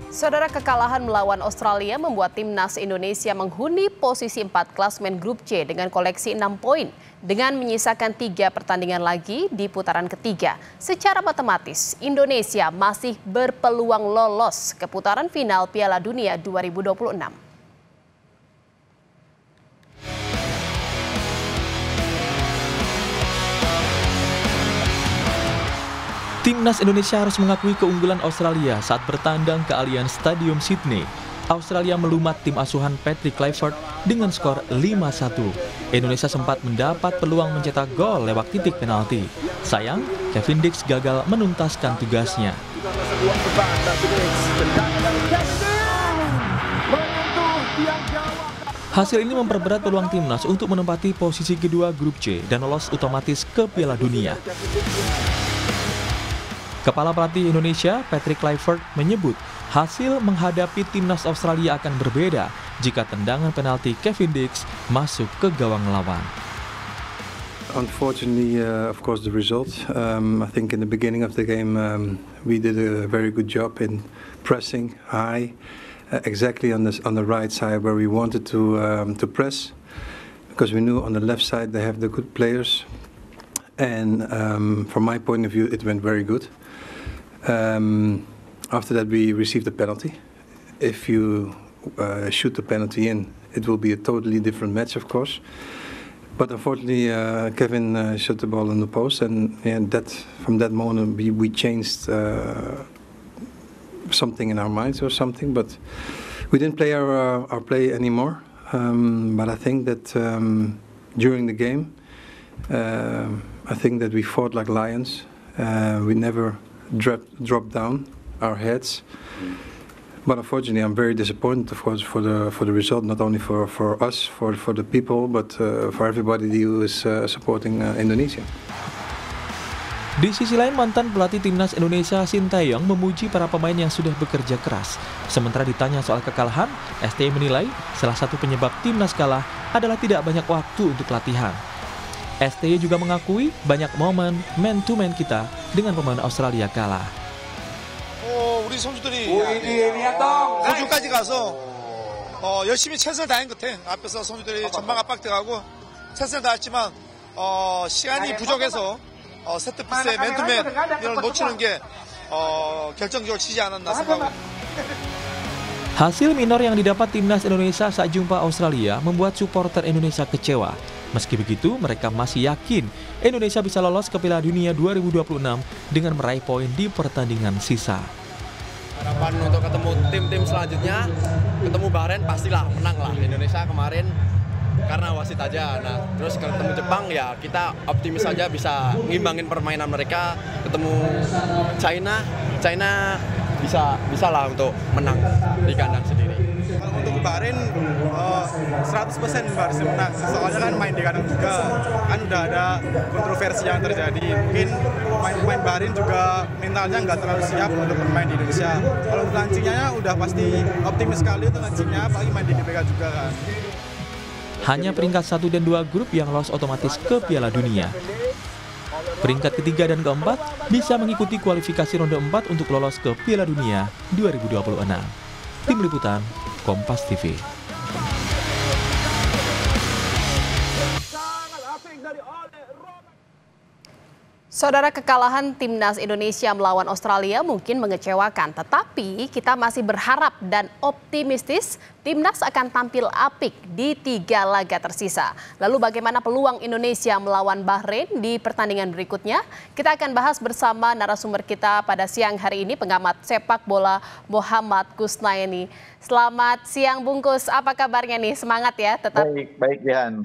Saudara, kekalahan melawan Australia membuat timnas Indonesia menghuni posisi 4 klasmen grup C dengan koleksi 6 poin. Dengan menyisakan 3 pertandingan lagi di putaran ketiga, secara matematis Indonesia masih berpeluang lolos ke putaran final Piala Dunia 2026. Timnas Indonesia harus mengakui keunggulan Australia saat bertandang ke Allianz Stadium Sydney. Australia melumat tim asuhan Patrick Kluivert dengan skor 5-1. Indonesia sempat mendapat peluang mencetak gol lewat titik penalti. Sayang, Kevin Dix gagal menuntaskan tugasnya. Hasil ini memperberat peluang timnas untuk menempati posisi kedua grup C dan lolos otomatis ke Piala Dunia. Kepala pelatih Indonesia, Patrick Kluivert, menyebut hasil menghadapi timnas Australia akan berbeda jika tendangan penalti Kevin Dix masuk ke gawang lawan. Unfortunately, of course, the result. I think in the beginning of the game, we did a very good job in pressing high, exactly on the right side where we wanted to press, because we knew on the left side they have the good players, and from my point of view, it went very good. After that, we received a penalty. If you shoot the penalty in, it will be a totally different match, of course. But unfortunately, Kevin shot the ball in the post, and from that moment we changed something in our minds or something. But we didn't play our play anymore. But I think that during the game, I think that we fought like lions. We never dropped down our heads, but unfortunately I'm very disappointed, of course, for the result, not only for us, for the people, but for everybody who is supporting Indonesia. Di sisi lain, mantan pelatih timnas Indonesia Sintayong memuji para pemain yang sudah bekerja keras. Sementara ditanya soal kekalahan, STY menilai salah satu penyebab timnas kalah adalah tidak banyak waktu untuk latihan. STY juga mengakui banyak momen man-to-man kita dengan pemain Australia kalah. 우리 선수들이 호주까지 가서 열심히 최선을 다한 것 같아. 앞에서 선수들이 전방 압박돼가고 최선을 다했지만 시간이 부족해서 세트피스의 맨투맨 이걸 놓치는 게 결정적으로 치지 않았나 생각합니다. Hasil minor yang didapat timnas Indonesia saat jumpa Australia membuat supporter Indonesia kecewa. Meski begitu, mereka masih yakin Indonesia bisa lolos ke Piala Dunia 2026 dengan meraih poin di pertandingan sisa. Harapan untuk ketemu tim-tim selanjutnya, ketemu Bahrain pastilah menang lah. Indonesia kemarin karena wasit aja. Nah, terus ketemu Jepang ya kita optimis saja bisa ngimbangin permainan mereka. Ketemu China bisa lah untuk menang di kandang sendiri. Kalau untuk Bahrain 100% harus menang. Soalnya kan main di kandang juga, kan udah ada kontroversi yang terjadi. Mungkin pemain Bahrain juga mentalnya nggak terlalu siap untuk bermain di Indonesia. Kalau untuk lancingnya udah pasti optimis sekali untuk lancingnya, apalagi main di GBK juga kan. Hanya peringkat 1 dan 2 grup yang lolos otomatis ke Piala Dunia. Peringkat ketiga dan keempat bisa mengikuti kualifikasi ronde 4 untuk lolos ke Piala Dunia 2026. Tim Liputan, Kompas TV. Saudara, kekalahan timnas Indonesia melawan Australia mungkin mengecewakan, tetapi kita masih berharap dan optimistis timnas akan tampil apik di 3 laga tersisa. Lalu bagaimana peluang Indonesia melawan Bahrain di pertandingan berikutnya? Kita akan bahas bersama narasumber kita pada siang hari ini, pengamat sepak bola Muhammad Kusnaini. Selamat siang Bungkus, apa kabarnya nih? Semangat ya? Tetap baik Dian.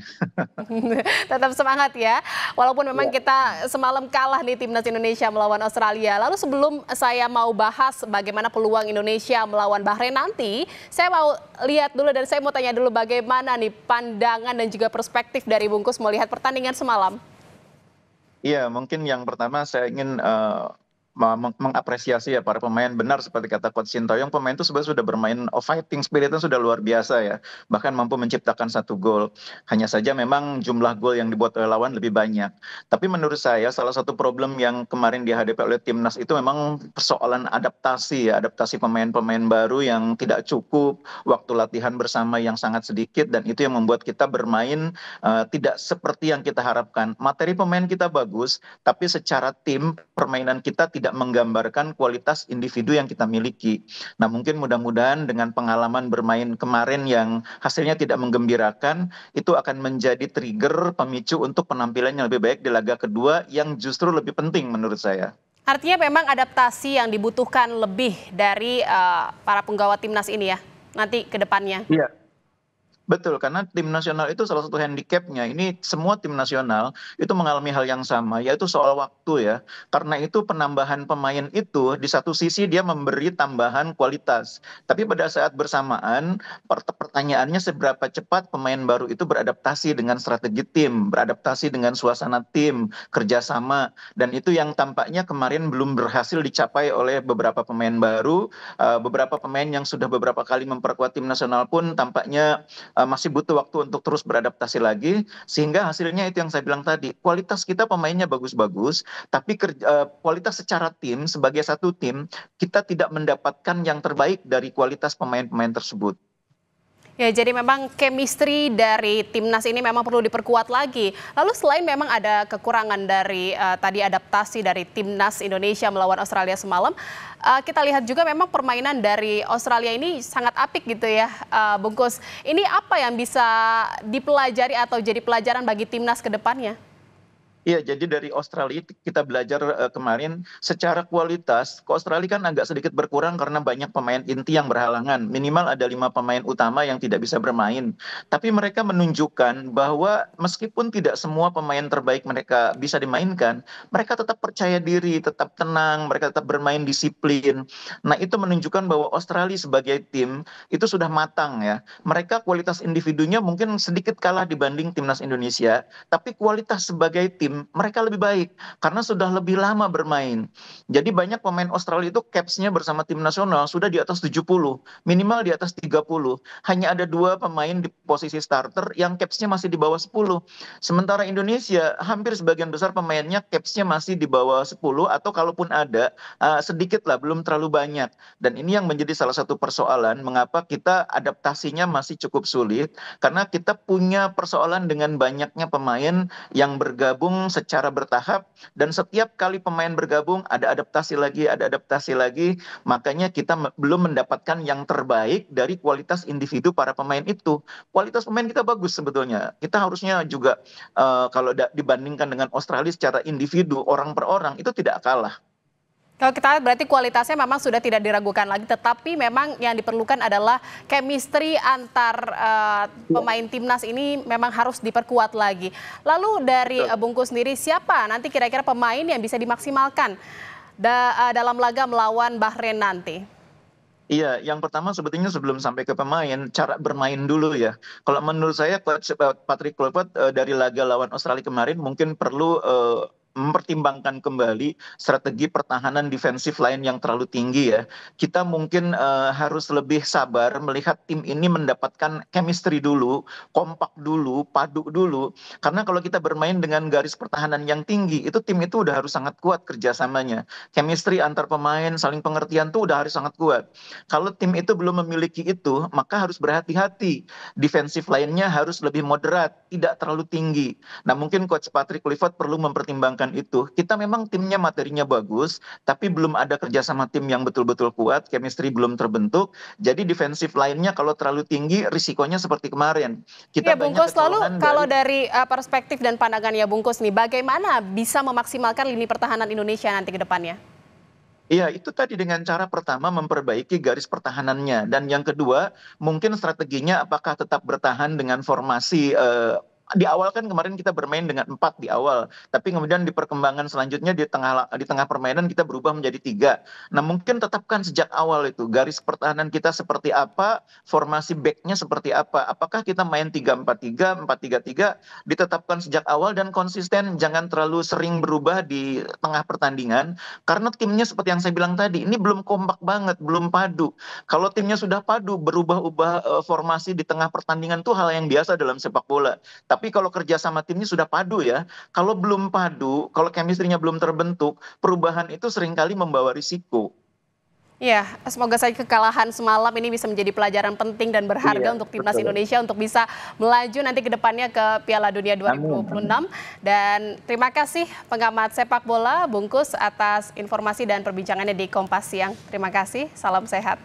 Tetap semangat ya, walaupun memang kita semalam kalah nih timnas Indonesia melawan Australia. Lalu sebelum saya mau bahas bagaimana peluang Indonesia melawan Bahrain nanti, saya mau lihat dulu dan saya mau tanya dulu bagaimana nih pandangan dan juga perspektif dari Bungkus melihat pertandingan semalam. Iya, mungkin yang pertama saya ingin mengapresiasi ya para pemain. Benar seperti kata Coach Sintayong, pemain itu sebenarnya sudah bermain, fighting spiritnya sudah luar biasa ya, bahkan mampu menciptakan 1 gol. Hanya saja memang jumlah gol yang dibuat oleh lawan lebih banyak. Tapi menurut saya salah satu problem yang kemarin dihadapi oleh timnas itu memang persoalan adaptasi ya, adaptasi pemain-pemain baru yang tidak cukup, waktu latihan bersama yang sangat sedikit, dan itu yang membuat kita bermain tidak seperti yang kita harapkan. Materi pemain kita bagus, tapi secara tim permainan kita tidak menggambarkan kualitas individu yang kita miliki. Nah, mungkin mudah-mudahan dengan pengalaman bermain kemarin yang hasilnya tidak menggembirakan, itu akan menjadi trigger pemicu untuk penampilan yang lebih baik di laga kedua yang justru lebih penting menurut saya. Artinya memang adaptasi yang dibutuhkan lebih dari para penggawa timnas ini ya, nanti ke depannya. Iya. Betul, karena tim nasional itu salah satu handicapnya. Ini semua tim nasional itu mengalami hal yang sama, yaitu soal waktu ya. Karena itu penambahan pemain itu di satu sisi dia memberi tambahan kualitas. Tapi pada saat bersamaan, pertanyaannya seberapa cepat pemain baru itu beradaptasi dengan strategi tim, beradaptasi dengan suasana tim, kerjasama. Dan itu yang tampaknya kemarin belum berhasil dicapai oleh beberapa pemain baru. Beberapa pemain yang sudah beberapa kali memperkuat tim nasional pun tampaknya masih butuh waktu untuk terus beradaptasi lagi, sehingga hasilnya itu yang saya bilang tadi, kualitas kita pemainnya bagus-bagus, tapi kualitas secara tim sebagai satu tim kita tidak mendapatkan yang terbaik dari kualitas pemain-pemain tersebut. Ya, jadi memang chemistry dari timnas ini memang perlu diperkuat lagi. Lalu selain memang ada kekurangan dari tadi adaptasi dari timnas Indonesia melawan Australia semalam, kita lihat juga memang permainan dari Australia ini sangat apik gitu ya, Bungkus. Ini apa yang bisa dipelajari atau jadi pelajaran bagi timnas ke depannya? Iya, jadi dari Australia kita belajar kemarin secara kualitas, ke Australia kan agak sedikit berkurang karena banyak pemain inti yang berhalangan. Minimal ada 5 pemain utama yang tidak bisa bermain. Tapi mereka menunjukkan bahwa meskipun tidak semua pemain terbaik mereka bisa dimainkan, mereka tetap percaya diri, tetap tenang, mereka tetap bermain disiplin. Nah, itu menunjukkan bahwa Australia sebagai tim itu sudah matang ya. Mereka kualitas individunya mungkin sedikit kalah dibanding timnas Indonesia, tapi kualitas sebagai tim mereka lebih baik karena sudah lebih lama bermain. Jadi banyak pemain Australia itu capsnya bersama tim nasional sudah di atas 70, minimal di atas 30. Hanya ada 2 pemain di posisi starter yang capsnya masih di bawah 10. Sementara Indonesia hampir sebagian besar pemainnya capsnya masih di bawah 10, atau kalaupun ada sedikit lah, belum terlalu banyak. Dan ini yang menjadi salah satu persoalan mengapa kita adaptasinya masih cukup sulit, karena kita punya persoalan dengan banyaknya pemain yang bergabung secara bertahap, dan setiap kali pemain bergabung ada adaptasi lagi, makanya kita belum mendapatkan yang terbaik dari kualitas individu para pemain itu. Kualitas pemain kita bagus sebetulnya, kita harusnya juga kalau dibandingkan dengan Australia secara individu, orang per orang itu tidak kalah. Kalau kita lihat berarti kualitasnya memang sudah tidak diragukan lagi, tetapi memang yang diperlukan adalah chemistry antar pemain timnas ini memang harus diperkuat lagi. Lalu dari Bungkus sendiri, siapa nanti kira-kira pemain yang bisa dimaksimalkan dalam laga melawan Bahrain nanti? Iya, yang pertama sebetulnya sebelum sampai ke pemain, cara bermain dulu ya. Kalau menurut saya Patrick Kluivert dari laga lawan Australia kemarin mungkin perlu mempertimbangkan kembali strategi pertahanan defensive line yang terlalu tinggi ya. Kita mungkin harus lebih sabar melihat tim ini mendapatkan chemistry dulu, kompak dulu, padu dulu. Karena kalau kita bermain dengan garis pertahanan yang tinggi, itu tim itu udah harus sangat kuat kerjasamanya. Chemistry antar pemain, saling pengertian tuh udah harus sangat kuat. Kalau tim itu belum memiliki itu, maka harus berhati-hati. Defensive line-nya harus lebih moderat, tidak terlalu tinggi. Nah, mungkin Coach Patrick Kluivert perlu mempertimbangkan itu. Kita memang timnya materinya bagus, tapi belum ada kerjasama tim yang betul-betul kuat, chemistry belum terbentuk. Jadi defensive line-nya kalau terlalu tinggi, risikonya seperti kemarin. Kita ya, Bungkus, lalu kalau dari perspektif dan pandangan ya Bungkus nih, bagaimana bisa memaksimalkan lini pertahanan Indonesia nanti ke depannya? Iya, itu tadi dengan cara pertama memperbaiki garis pertahanannya. Dan yang kedua, mungkin strateginya apakah tetap bertahan dengan formasi di awal kan kemarin kita bermain dengan 4 di awal, tapi kemudian di perkembangan selanjutnya di tengah permainan kita berubah menjadi 3. Nah, mungkin tetapkan sejak awal itu garis pertahanan kita seperti apa, formasi back-nya seperti apa. Apakah kita main 3-4-3, 4-3-3, ditetapkan sejak awal dan konsisten, jangan terlalu sering berubah di tengah pertandingan karena timnya seperti yang saya bilang tadi, ini belum kompak banget, belum padu. Kalau timnya sudah padu, berubah-ubah formasi di tengah pertandingan itu hal yang biasa dalam sepak bola. Tapi kalau kerja sama timnya sudah padu ya, kalau belum padu, kalau chemistry-nya belum terbentuk, perubahan itu seringkali membawa risiko. Ya, semoga saja kekalahan semalam ini bisa menjadi pelajaran penting dan berharga untuk timnas Indonesia untuk bisa melaju nanti ke depannya ke Piala Dunia 2026. Dan terima kasih pengamat sepak bola Bungkus atas informasi dan perbincangannya di Kompas Siang. Terima kasih, salam sehat.